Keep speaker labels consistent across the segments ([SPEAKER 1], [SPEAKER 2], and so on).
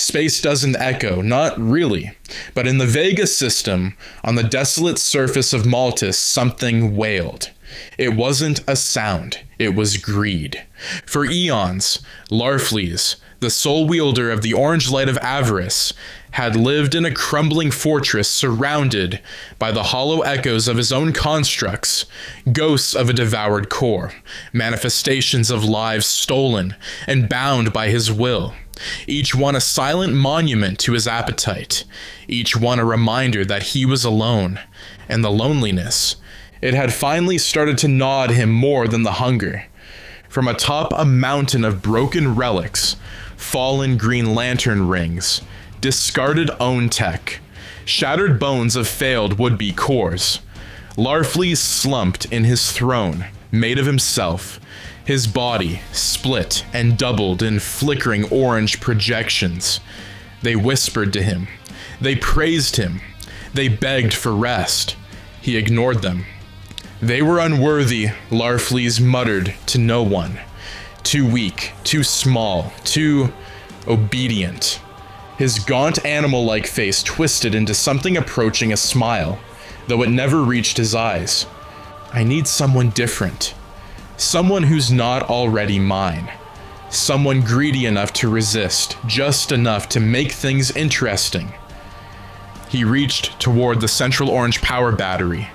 [SPEAKER 1] Space doesn't echo, not really. But in the Vega system, on the desolate surface of Maltus, something wailed. It wasn't a sound, it was greed. For eons, Larfleeze, the sole wielder of the orange light of avarice, had lived in a crumbling fortress surrounded by the hollow echoes of his own constructs, ghosts of a devoured core, manifestations of lives stolen and bound by his will, each one a silent monument to his appetite, each one a reminder that he was alone, and the loneliness, it had finally started to gnaw at him more than the hunger. From atop a mountain of broken relics, fallen Green Lantern rings, discarded own tech, shattered bones of failed would-be cores, Larfleeze slumped in his throne, made of himself, his body split and doubled in flickering orange projections. They whispered to him. They praised him. They begged for rest. He ignored them. They were unworthy, Larfleeze muttered to no one. Too weak, too small, too obedient. His gaunt animal-like face twisted into something approaching a smile, though it never reached his eyes. I need someone different. Someone who's not already mine. Someone greedy enough to resist, just enough to make things interesting. He reached toward the central orange power battery,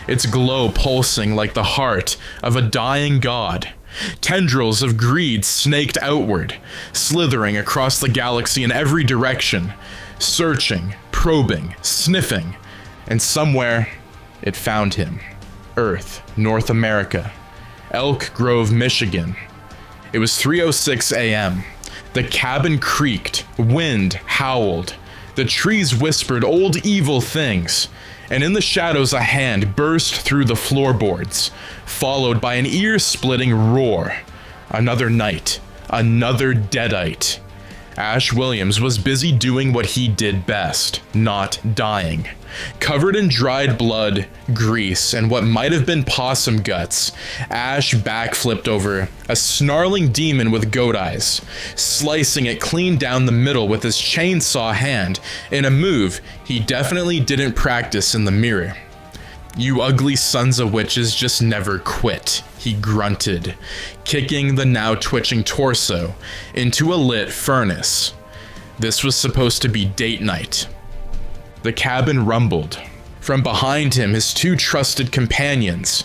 [SPEAKER 1] its glow pulsing like the heart of a dying god. Tendrils of greed snaked outward, slithering across the galaxy in every direction, searching, probing, sniffing, and somewhere it found him. Earth, North America, Elk Grove, Michigan. It was 3:06 a.m. The cabin creaked, wind howled, the trees whispered old evil things, and in the shadows a hand burst through the floorboards, followed by an ear-splitting roar. Another night, another Deadite. Ash Williams was busy doing what he did best, not dying. Covered in dried blood, grease, and what might have been possum guts, Ash backflipped over a snarling demon with goat eyes, slicing it clean down the middle with his chainsaw hand in a move he definitely didn't practice in the mirror. You ugly sons of witches just never quit, he grunted, kicking the now twitching torso into a lit furnace. This was supposed to be date night. The cabin rumbled. From behind him, his two trusted companions,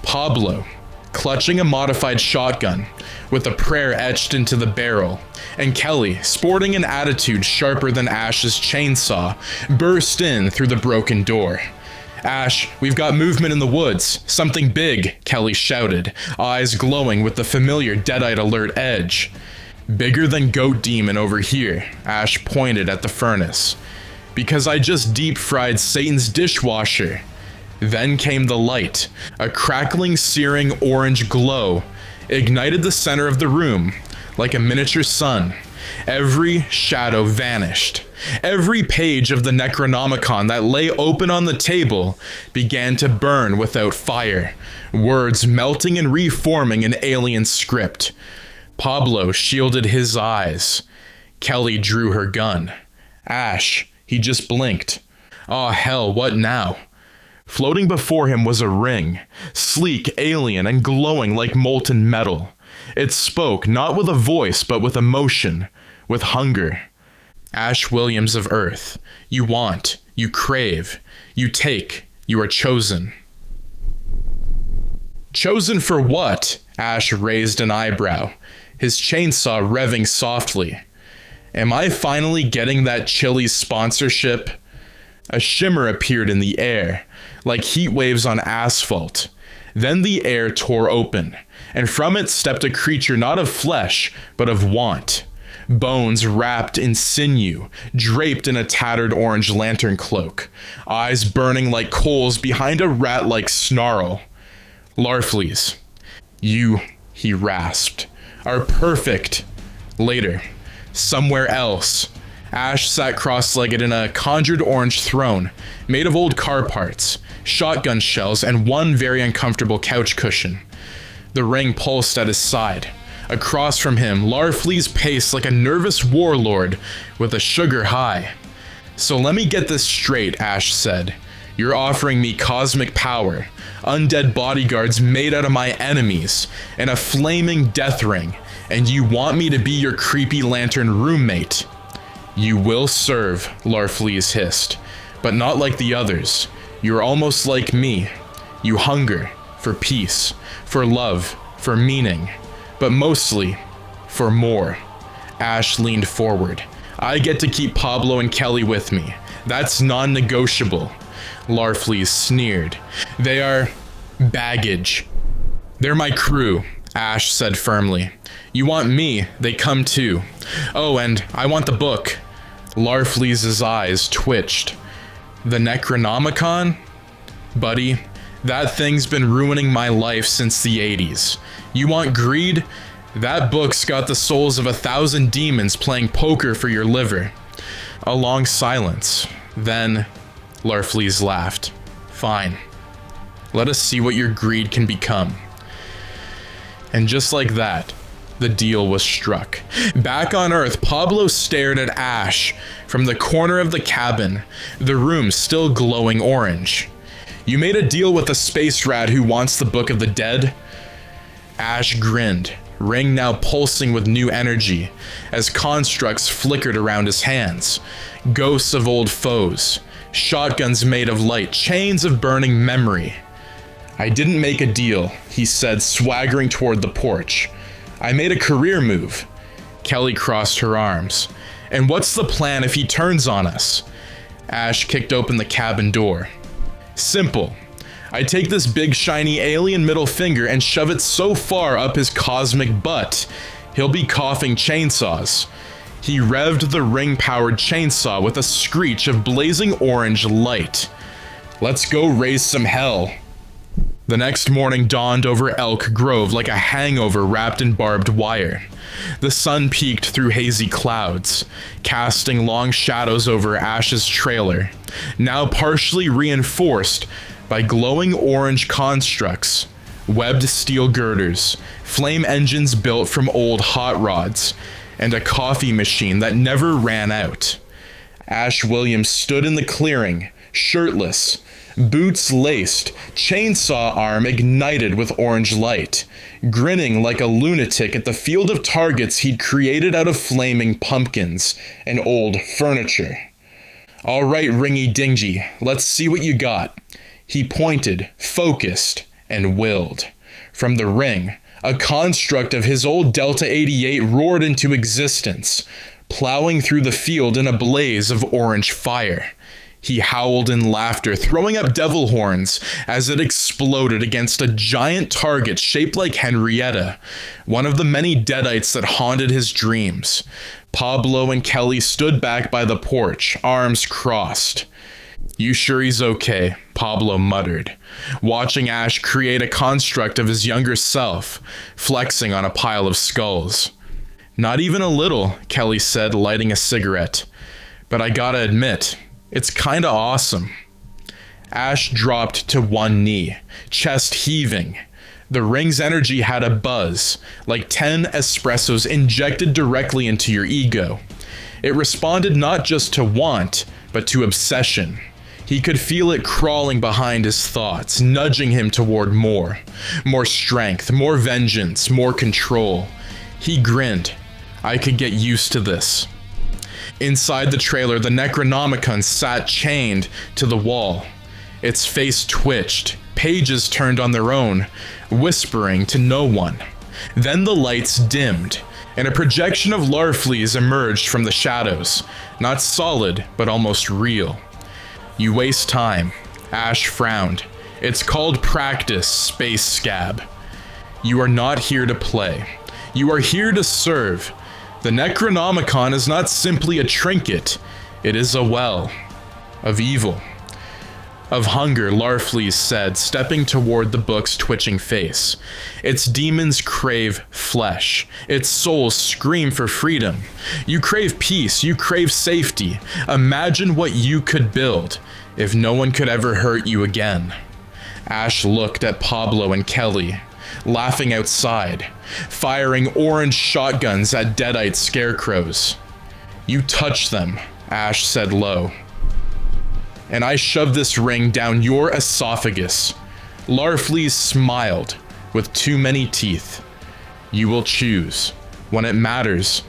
[SPEAKER 1] Pablo, clutching a modified shotgun with a prayer etched into the barrel, and Kelly, sporting an attitude sharper than Ash's chainsaw, burst in through the broken door. Ash, we've got movement in the woods. Something big, Kelly shouted, eyes glowing with the familiar Deadite alert edge. Bigger than Goat Demon over here, Ash pointed at the furnace. Because I just deep-fried Satan's dishwasher. Then came the light. A crackling, searing orange glow ignited the center of the room like a miniature sun. Every shadow vanished. Every page of the Necronomicon that lay open on the table began to burn without fire, words melting and reforming an alien script. Pablo shielded his eyes. Kelly drew her gun. Ash, he just blinked. Aw, hell, what now? Floating before him was a ring, sleek, alien, and glowing like molten metal. It spoke not with a voice, but with emotion, with hunger. Ash Williams of Earth, you want, you crave, you take, you are chosen. Chosen for what? Ash raised an eyebrow, his chainsaw revving softly. Am I finally getting that Chili's sponsorship? A shimmer appeared in the air, like heat waves on asphalt. Then the air tore open, and from it stepped a creature not of flesh, but of want. Bones wrapped in sinew, draped in a tattered orange lantern cloak, eyes burning like coals behind a rat-like snarl. Larfleeze, you, he rasped, are perfect. Later, somewhere else, Ash sat cross-legged in a conjured orange throne, made of old car parts, shotgun shells, and one very uncomfortable couch cushion. The ring pulsed at his side, Across from him, Larfleeze paced like a nervous warlord with a sugar high. "So let me get this straight," Ash said. "You're offering me cosmic power, undead bodyguards made out of my enemies, and a flaming death ring, and you want me to be your creepy lantern roommate?" "You will serve," Larfleeze hissed, "but not like the others. You're almost like me. You hunger for peace, for love, for meaning, but mostly for more." Ash leaned forward. "I get to keep Pablo and Kelly with me. That's non-negotiable." Larfleeze sneered. "They are baggage." "They're my crew," Ash said firmly. "You want me, they come too. Oh, and I want the book." Larfleeze's eyes twitched. "The Necronomicon? Buddy, that thing's been ruining my life since the 80s. You want greed? That book's got the souls of 1,000 demons playing poker for your liver." A long silence. Then Larfleeze laughed. "Fine. Let us see what your greed can become." And just like that, the deal was struck. Back on Earth, Pablo stared at Ash from the corner of the cabin, the room still glowing orange. "You made a deal with a space rat who wants the Book of the Dead?" Ash grinned, ring now pulsing with new energy, as constructs flickered around his hands. Ghosts of old foes, shotguns made of light, chains of burning memory. "I didn't make a deal," he said, swaggering toward the porch. "I made a career move." Kelly crossed her arms. "And what's the plan if he turns on us?" Ash kicked open the cabin door. "Simple. I take this big shiny alien middle finger and shove it so far up his cosmic butt, he'll be coughing chainsaws." He revved the ring-powered chainsaw with a screech of blazing orange light. "Let's go raise some hell." The next morning dawned over Elk Grove like a hangover wrapped in barbed wire. The sun peeked through hazy clouds, casting long shadows over Ash's trailer, now partially reinforced by glowing orange constructs, webbed steel girders, flame engines built from old hot rods, and a coffee machine that never ran out. Ash Williams stood in the clearing, shirtless, boots laced, chainsaw arm ignited with orange light, grinning like a lunatic at the field of targets he'd created out of flaming pumpkins and old furniture. "All right, Ringy Dingy, let's see what you got." He pointed, focused, and willed. From the ring, a construct of his old Delta 88 roared into existence, plowing through the field in a blaze of orange fire. He howled in laughter, throwing up devil horns as it exploded against a giant target shaped like Henrietta, one of the many Deadites that haunted his dreams. Pablo and Kelly stood back by the porch, arms crossed. "You sure he's okay?" Pablo muttered, watching Ash create a construct of his younger self, flexing on a pile of skulls. "Not even a little," Kelly said, lighting a cigarette. "But I gotta admit, it's kinda awesome." Ash dropped to one knee, chest heaving. The ring's energy had a buzz, like 10 espressos injected directly into your ego. It responded not just to want, but to obsession. He could feel it crawling behind his thoughts, nudging him toward more. More strength, more vengeance, more control. He grinned. I could get used to this. Inside the trailer, the Necronomicon sat chained to the wall. Its face twitched, pages turned on their own, whispering to no one. Then the lights dimmed, and a projection of Larfleeze emerged from the shadows, not solid, but almost real. "You waste time," Ash frowned. "It's called practice, Space Scab. You are not here to play. You are here to serve. The Necronomicon is not simply a trinket, it is a well of evil." "Of hunger," Larfleeze said, stepping toward the book's twitching face. "Its demons crave flesh. Its souls scream for freedom. You crave peace. You crave safety. Imagine what you could build if no one could ever hurt you again." Ash looked at Pablo and Kelly. laughing outside, firing orange shotguns at Deadite scarecrows. "You touch them," Ash said low. "And I shove this ring down your esophagus." Larfleeze smiled with too many teeth. "You will choose. When it matters,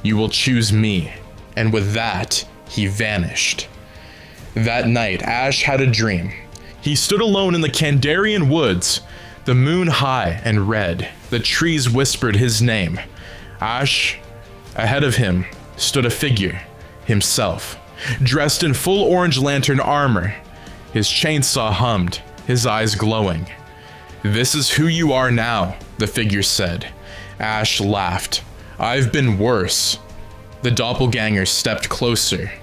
[SPEAKER 1] you will choose me." And with that, he vanished. That night, Ash had a dream. He stood alone in the Kandarian woods, the moon high and red. The trees whispered his name. Ash, ahead of him, stood a figure, himself, dressed in full orange lantern armor. His chainsaw hummed, his eyes glowing. "This is who you are now," the figure said. Ash laughed. "I've been worse." The doppelganger stepped closer.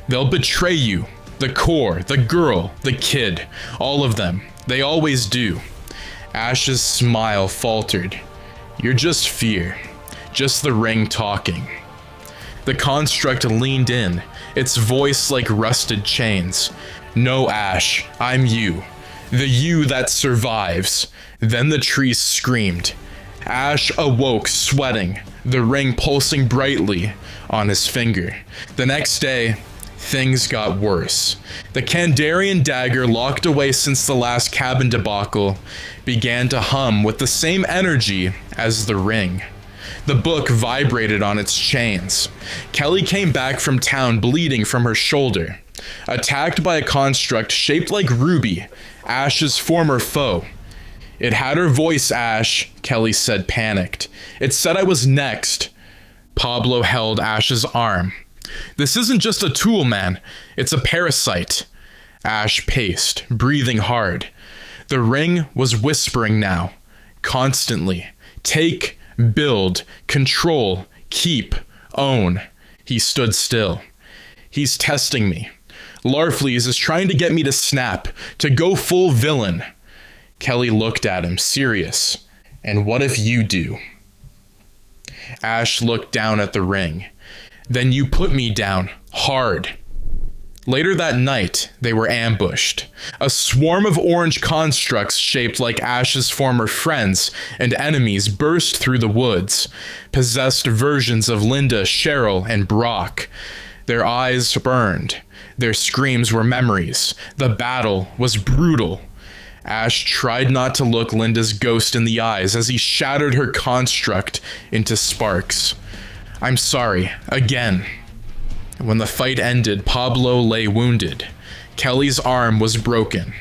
[SPEAKER 1] "They'll betray you. The core, the girl, the kid, all of them. They always do." Ash's smile faltered. "You're just fear. Just the ring talking." The construct leaned in, its voice like rusted chains. "No, Ash, I'm you. The you that survives." Then the trees screamed. Ash awoke sweating, the ring pulsing brightly on his finger. The next day, things got worse. The Kandarian dagger, locked away since the last cabin debacle, began to hum with the same energy as the ring. The book vibrated on its chains. Kelly came back from town bleeding from her shoulder, attacked by a construct shaped like Ruby, Ash's former foe. "It had her voice, Ash," Kelly said, panicked. "It said I was next." Pablo held Ash's arm. "This isn't just a tool, man. It's a parasite." Ash paced, breathing hard. The ring was whispering now, constantly. "Take, build, control, keep, own." He stood still. "He's testing me. Larfleeze is trying to get me to snap, to go full villain." Kelly looked at him, serious. "And what if you do?" Ash looked down at the ring. "Then you put me down, hard." Later that night, they were ambushed. A swarm of orange constructs shaped like Ash's former friends and enemies burst through the woods, possessed versions of Linda, Cheryl, and Brock. Their eyes burned. Their screams were memories. The battle was brutal. Ash tried not to look Linda's ghost in the eyes as he shattered her construct into sparks. "I'm sorry, again." When the fight ended, Pablo lay wounded. Kelly's arm was broken.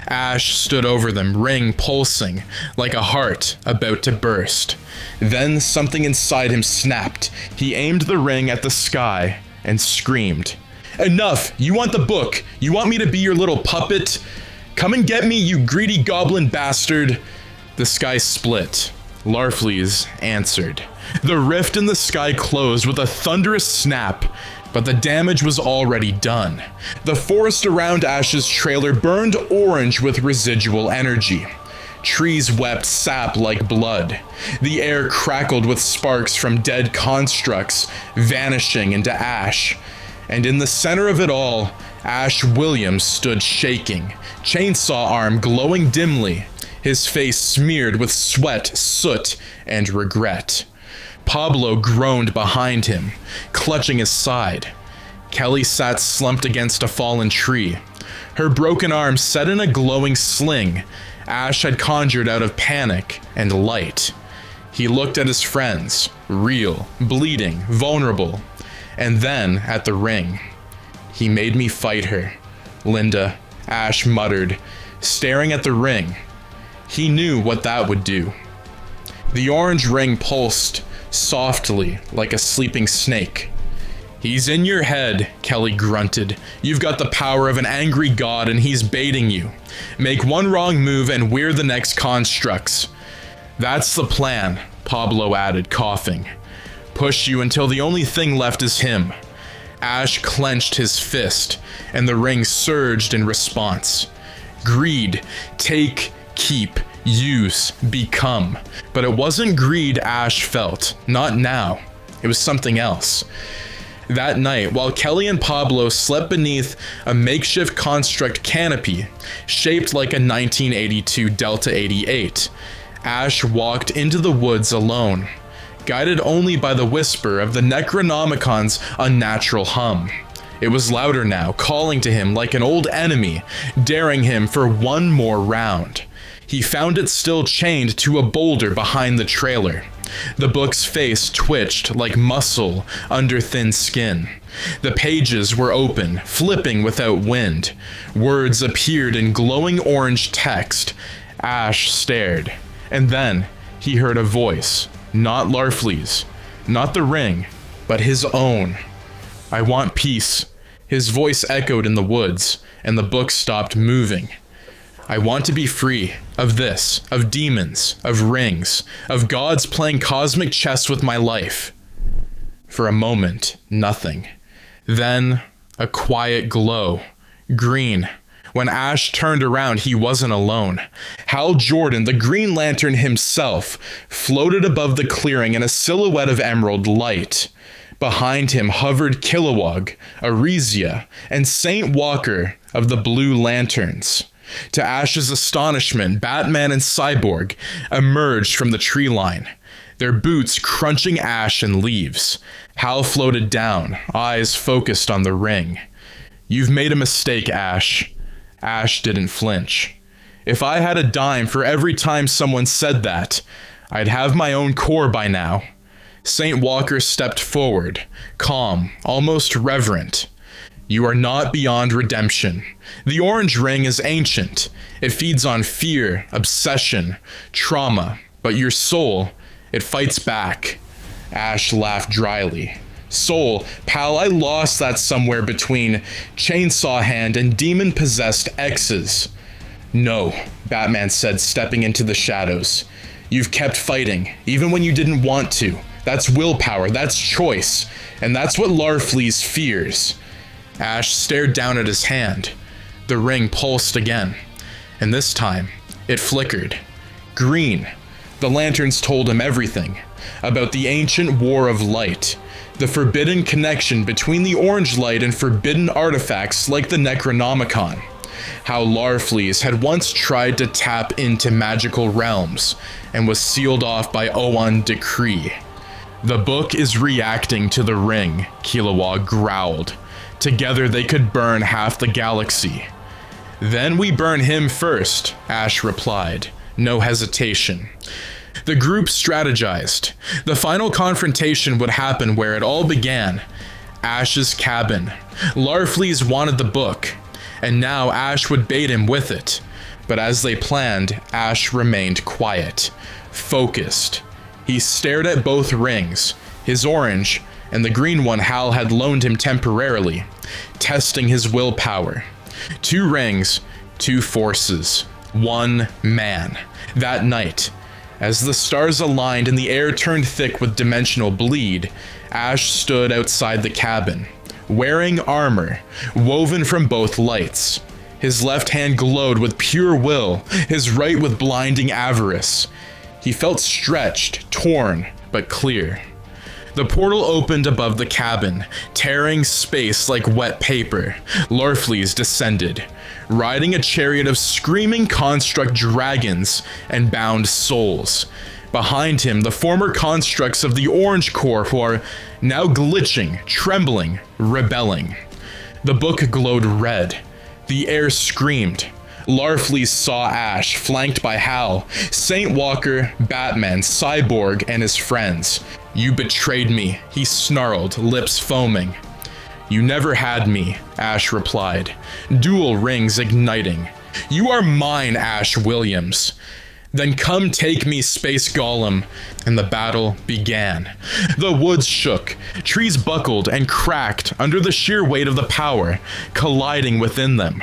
[SPEAKER 1] Ash stood over them, ring pulsing, like a heart about to burst. Then something inside him snapped. He aimed the ring at the sky and screamed. "Enough! You want the book! You want me to be your little puppet? Come and get me, you greedy goblin bastard!" The sky split. Larfleeze answered. The rift in the sky closed with a thunderous snap, but the damage was already done. The forest around Ash's trailer burned orange with residual energy. Trees wept sap like blood. The air crackled with sparks from dead constructs vanishing into ash. And in the center of it all, Ash Williams stood shaking, chainsaw arm glowing dimly, his face smeared with sweat, soot, and regret. Pablo groaned behind him, clutching his side. Kelly sat slumped against a fallen tree, her broken arm set in a glowing sling Ash had conjured out of panic and light. He looked at his friends, real, bleeding, vulnerable, and then at the ring. "He made me fight her, Linda," Ash muttered, staring at the ring. He knew what that would do. The orange ring pulsed softly like a sleeping snake. "He's in your head," Kelly grunted. "You've got the power of an angry god and he's baiting you. Make one wrong move and we're the next constructs." "That's the plan," Pablo added, coughing. "Push you until the only thing left is him." Ash clenched his fist, and the ring surged in response. Greed, take, keep, use, become. But it wasn't greed Ash felt, not now. It was something else. That night, while Kelly and Pablo slept beneath a makeshift construct canopy shaped like a 1982 Delta 88, Ash walked into the woods alone, guided only by the whisper of the Necronomicon's unnatural hum. It was louder now, calling to him like an old enemy, daring him for one more round. He found it still chained to a boulder behind the trailer. The book's face twitched like muscle under thin skin. The pages were open, flipping without wind. Words appeared in glowing orange text. Ash stared, and then he heard a voice, not Larflee's, not the ring, but his own. "I want peace." His voice echoed in the woods, and the book stopped moving. "I want to be free of this, of demons, of rings, of gods playing cosmic chess with my life." For a moment, nothing. Then, a quiet glow. Green. When Ash turned around, he wasn't alone. Hal Jordan, the Green Lantern himself, floated above the clearing in a silhouette of emerald light. Behind him hovered Kilowog, Arisia, and Saint Walker of the Blue Lanterns. To Ash's astonishment, Batman and Cyborg emerged from the tree line, their boots crunching ash and leaves. Hal floated down, eyes focused on the ring. "You've made a mistake, Ash." Ash didn't flinch. "If I had a dime for every time someone said that, I'd have my own core by now." Saint Walker stepped forward, calm, almost reverent. "You are not beyond redemption. The orange ring is ancient. It feeds on fear, obsession, trauma, but your soul, it fights back." Ash laughed dryly. "Soul, pal, I lost that somewhere between Chainsaw Hand and demon-possessed exes." "No," Batman said, stepping into the shadows. "You've kept fighting, even when you didn't want to. That's willpower, that's choice, and that's what Larfleeze fears." Ash stared down at his hand. The ring pulsed again, and this time, it flickered. Green. The lanterns told him everything about the ancient war of light, the forbidden connection between the orange light and forbidden artifacts like the Necronomicon, how Larfleeze had once tried to tap into magical realms and was sealed off by Oan decree. "The book is reacting to the ring," Kilowog growled. "Together they could burn half the galaxy." "Then we burn him first," Ash replied, no hesitation. The group strategized. The final confrontation would happen where it all began, Ash's cabin. Larfleeze wanted the book, and now Ash would bait him with it. But as they planned, Ash remained quiet, focused. He stared at both rings, his orange and the green one Hal had loaned him temporarily, testing his willpower. 2 rings, 2 forces, 1 man. That night, as the stars aligned and the air turned thick with dimensional bleed, Ash stood outside the cabin, wearing armor, woven from both lights. His left hand glowed with pure will, his right with blinding avarice. He felt stretched, torn, but clear. The portal opened above the cabin, tearing space like wet paper. Larfleeze descended, riding a chariot of screaming construct dragons and bound souls. Behind him, the former constructs of the Orange Corps were now glitching, trembling, rebelling. The book glowed red. The air screamed. Larfleeze saw Ash, flanked by Hal, Saint Walker, Batman, Cyborg, and his friends. "You betrayed me," he snarled, lips foaming. "You never had me," Ash replied, dual rings igniting. "You are mine, Ash Williams." "Then come take me, Space Golem." And the battle began. The woods shook, trees buckled and cracked under the sheer weight of the power, colliding within them.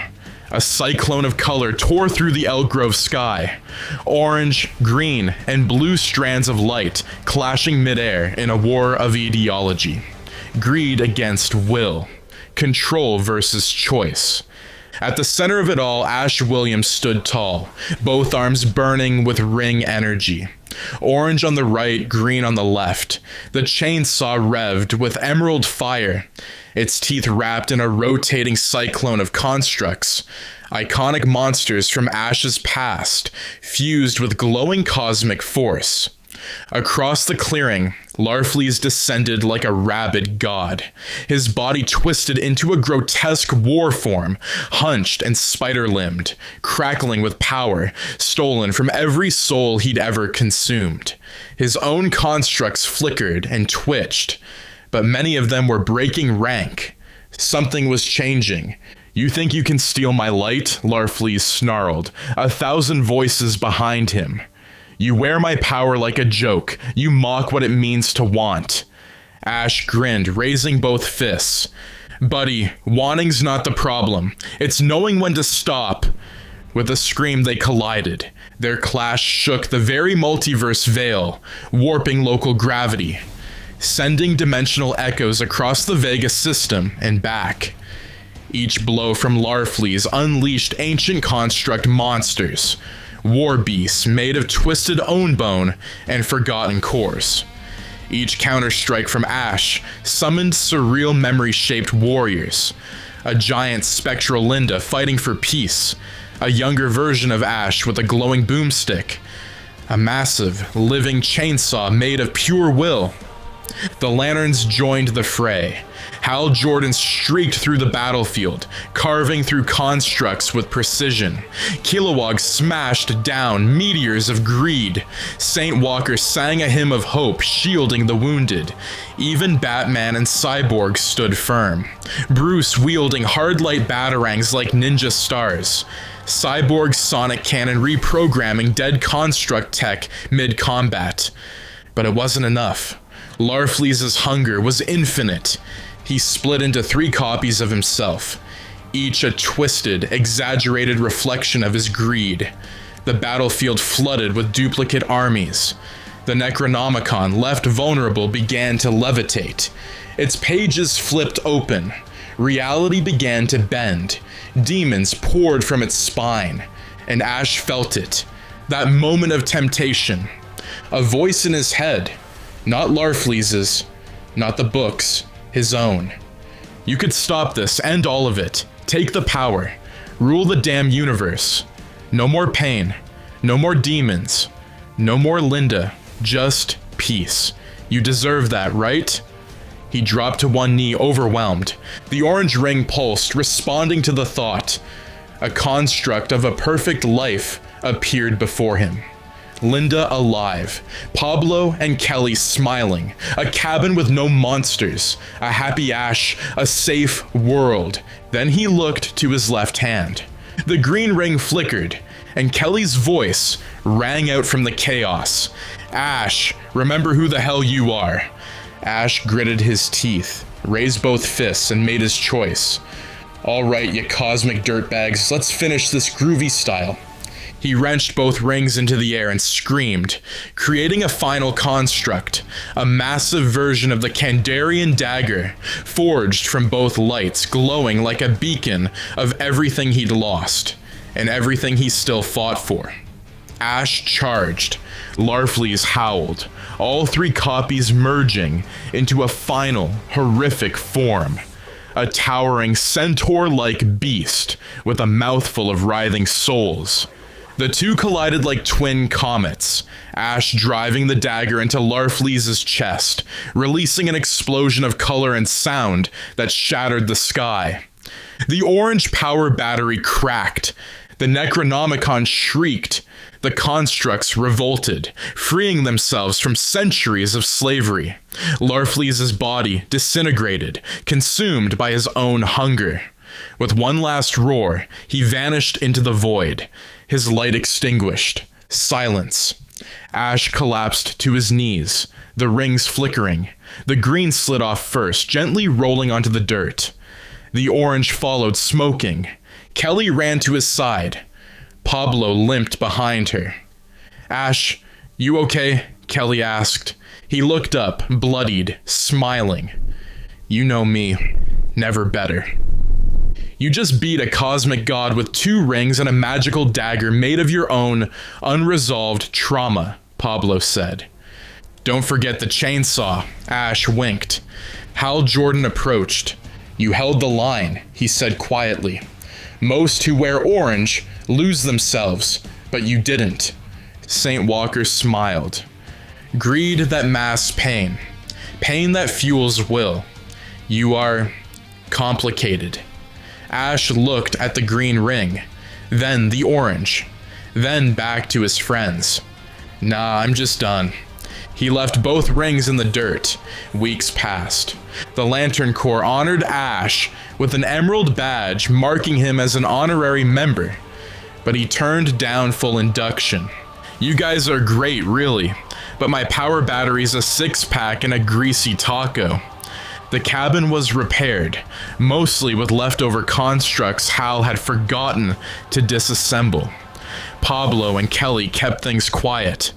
[SPEAKER 1] A cyclone of color tore through the Elk Grove sky. Orange, green, and blue strands of light clashing midair in a war of ideology. Greed against will. Control versus choice. At the center of it all, Ash Williams stood tall, both arms burning with ring energy. Orange on the right, green on the left. The chainsaw revved with emerald fire, its teeth wrapped in a rotating cyclone of constructs. Iconic monsters from Ash's past, fused with glowing cosmic force. Across the clearing, Larfleeze descended like a rabid god, his body twisted into a grotesque war form, hunched and spider-limbed, crackling with power, stolen from every soul he'd ever consumed. His own constructs flickered and twitched, but many of them were breaking rank. Something was changing. "You think you can steal my light?" Larfleeze snarled, 1,000 voices behind him. "You wear my power like a joke. You mock what it means to want." Ash grinned, raising both fists. "Buddy, wanting's not the problem. It's knowing when to stop." With a scream, they collided. Their clash shook the very multiverse veil, warping local gravity, sending dimensional echoes across the Vega system and back. Each blow from Larfleeze unleashed ancient construct monsters, war beasts made of twisted own bone and forgotten cores. Each counterstrike from Ash summoned surreal memory-shaped warriors, a giant spectral Linda fighting for peace, a younger version of Ash with a glowing boomstick, a massive, living chainsaw made of pure will. The lanterns joined the fray. Hal Jordan streaked through the battlefield, carving through constructs with precision. Kilowog smashed down meteors of greed. Saint Walker sang a hymn of hope, shielding the wounded. Even Batman and Cyborg stood firm, Bruce wielding hard light batarangs like ninja stars. Cyborg's sonic cannon reprogramming dead construct tech mid-combat. But it wasn't enough. Larfleeze's hunger was infinite. He split into 3 copies of himself, each a twisted, exaggerated reflection of his greed. The battlefield flooded with duplicate armies. The Necronomicon, left vulnerable, began to levitate. Its pages flipped open. Reality began to bend. Demons poured from its spine, and Ash felt it. That moment of temptation. A voice in his head. Not Larfleeze's, not the book's, his own. "You could stop this, end all of it. Take the power. Rule the damn universe. No more pain. No more demons. No more Linda. Just peace. You deserve that, right?" He dropped to one knee, overwhelmed. The orange ring pulsed, responding to the thought. A construct of a perfect life appeared before him. Linda alive, Pablo and Kelly smiling, a cabin with no monsters, a happy Ash, a safe world. Then he looked to his left hand. The green ring flickered, and Kelly's voice rang out from the chaos. "Ash, remember who the hell you are." Ash gritted his teeth, raised both fists, and made his choice. "All right, you cosmic dirtbags, let's finish this groovy style." He wrenched both rings into the air and screamed, creating a final construct, a massive version of the Kandarian dagger, forged from both lights, glowing like a beacon of everything he'd lost, and everything he still fought for. Ash charged. Larfleeze howled, all 3 copies merging into a final, horrific form. A towering centaur-like beast with a mouthful of writhing souls. The 2 collided like twin comets, Ash driving the dagger into Larfleeze's chest, releasing an explosion of color and sound that shattered the sky. The orange power battery cracked. The Necronomicon shrieked. The constructs revolted, freeing themselves from centuries of slavery. Larfleeze's body disintegrated, consumed by his own hunger. With one last roar, he vanished into the void, his light extinguished. Silence. Ash collapsed to his knees, the rings flickering. The green slid off first, gently rolling onto the dirt. The orange followed, smoking. Kelly ran to his side. Pablo limped behind her. "Ash, you okay?" Kelly asked. He looked up, bloodied, smiling. "You know me. Never better." "You just beat a cosmic god with 2 rings and a magical dagger made of your own unresolved trauma," Pablo said. "Don't forget the chainsaw," Ash winked. Hal Jordan approached. "You held the line," he said quietly. Most who wear orange lose themselves, but you didn't. St. Walker smiled. Greed that masks pain. Pain that fuels will. You are complicated. Ash looked at the green ring, then the orange, then back to his friends. Nah, I'm just done. He left both rings in the dirt. Weeks passed. The Lantern Corps honored Ash with an emerald badge marking him as an honorary member, but he turned down full induction. You guys are great, really, but my power battery's a 6-pack and a greasy taco. The cabin was repaired, mostly with leftover constructs Hal had forgotten to disassemble. Pablo and Kelly kept things quiet.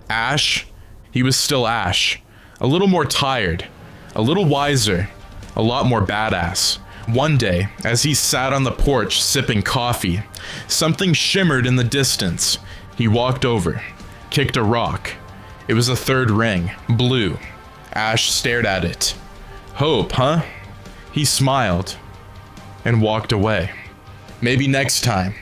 [SPEAKER 1] Ash, he was still Ash, a little more tired, a little wiser, a lot more badass. One day, as he sat on the porch sipping coffee, something shimmered in the distance. He walked over, kicked a rock. It was a third ring, blue. Ash stared at it. Hope, huh? He smiled and walked away. Maybe next time.